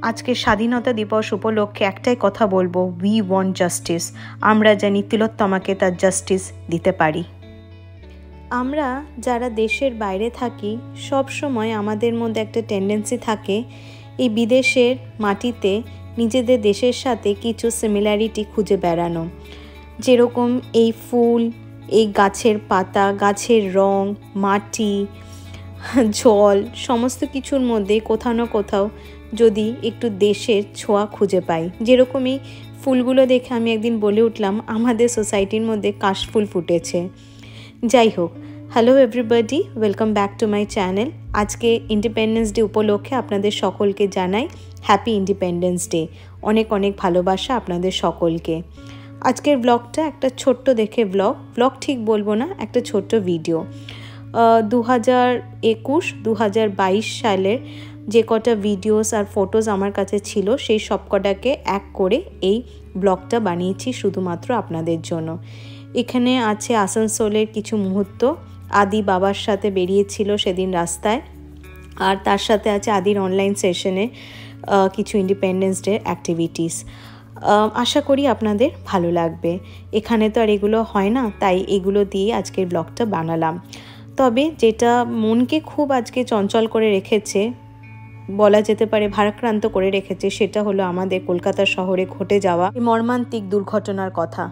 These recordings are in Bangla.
আজকে স্বাধীনতা দিবস উপলক্ষে একটাই কথা বলবো, উই ওয়ান্ট জাস্টিস। আমরা জানি তিলোত্তমাকে তার জাস্টিস দিতে পারি। আমরা যারা দেশের বাইরে থাকি সব সময় আমাদের মধ্যে একটা টেন্ডেন্সি থাকে এই বিদেশের মাটিতে নিজেদের দেশের সাথে কিছু সিমিলারিটি খুঁজে বেড়ানো। যেরকম এই ফুল, এই গাছের পাতা, গাছের রং, মাটি, জল, সমস্ত কিছুর মধ্যে কোথাও না কোথাও যদি একটু দেশের ছোঁয়া খুঁজে পাই। যেরকমই ফুলগুলো দেখে আমি একদিন বলে উঠলাম আমাদের সোসাইটির মধ্যে কাশফুল ফুটেছে। যাই হোক, hello everybody, welcome back to my channel. আজকে ইন্ডিপেন্ডেন্স ডে উপলক্ষে আপনাদের সকলকে জানাই হ্যাপি ইন্ডিপেন্ডেন্স ডে। অনেক অনেক ভালোবাসা আপনাদের সকলকে। আজকের ব্লগটা একটা ছোট্ট দেখে ব্লগ ঠিক বলবো না, একটা ছোট্ট ভিডিও। 2021-2022 সালের যে কটা ভিডিওস আর ফটোস আমার কাছে ছিল সেই সব কটাকে এক করে এই ব্লগটা বানিয়েছি শুধুমাত্র আপনাদের জন্য। এখানে আছে আসানসোলের কিছু মুহূর্ত। আদি বাবার সাথে বেরিয়েছিল সেদিন রাস্তায়, আর তার সাথে আছে আদির অনলাইন সেশনে কিছু ইন্ডিপেন্ডেন্স ডে অ্যাক্টিভিটিস। আশা করি আপনাদের ভালো লাগবে। এখানে তো আর এগুলো হয় না, তাই এগুলো দিয়ে আজকের ব্লগটা বানালাম। তবে যেটা মনকে খুব আজকে চঞ্চল করে রেখেছে, বলা যেতে পারে ভারাক্রান্ত করে রেখেছে, সেটা হলো আমাদের কলকাতা শহরে ঘটে যাওয়া মর্মান্তিক দুর্ঘটনার কথা।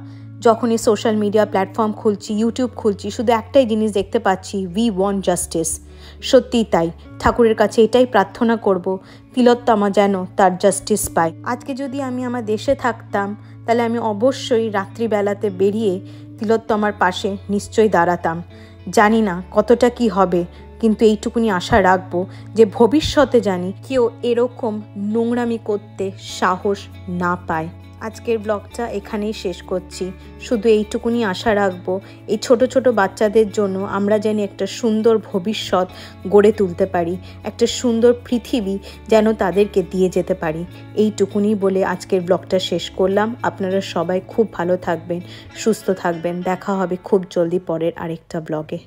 যখনই সোশ্যাল মিডিয়া প্ল্যাটফর্ম খুলছি, ইউটিউব খুলছি, শুধু একটাই জিনিস দেখতে পাচ্ছি, উই ওয়ান্ট জাস্টিস। সত্যিই তাই, ঠাকুরের কাছে এটাই প্রার্থনা করব, তিলোত্তমা যেন তার জাস্টিস পায়। আজকে যদি আমি আমার দেশে থাকতাম তাহলে আমি অবশ্যই রাত্রিবেলাতে বেরিয়ে তিলোত্তমার পাশে নিশ্চয়ই দাঁড়াতাম। জানি না কতটা কি হবে, কিন্তু এইটুকুনি আশা রাখবো যে ভবিষ্যতে জানি কেউ এরকম নোংরামি করতে সাহস না পায়। আজকের ব্লগটা এখানেই শেষ করছি। শুধু এইটুকুনি আশা রাখবো এই ছোট ছোট বাচ্চাদের জন্য আমরা যেন একটা সুন্দর ভবিষ্যৎ গড়ে তুলতে পারি, একটা সুন্দর পৃথিবী যেন তাদেরকে দিয়ে যেতে পারি। এইটুকুনি বলে আজকের ব্লগটা শেষ করলাম। আপনারা সবাই খুব ভালো থাকবেন, সুস্থ থাকবেন। দেখা হবে খুব জলদি পরের আরেকটা ব্লগে।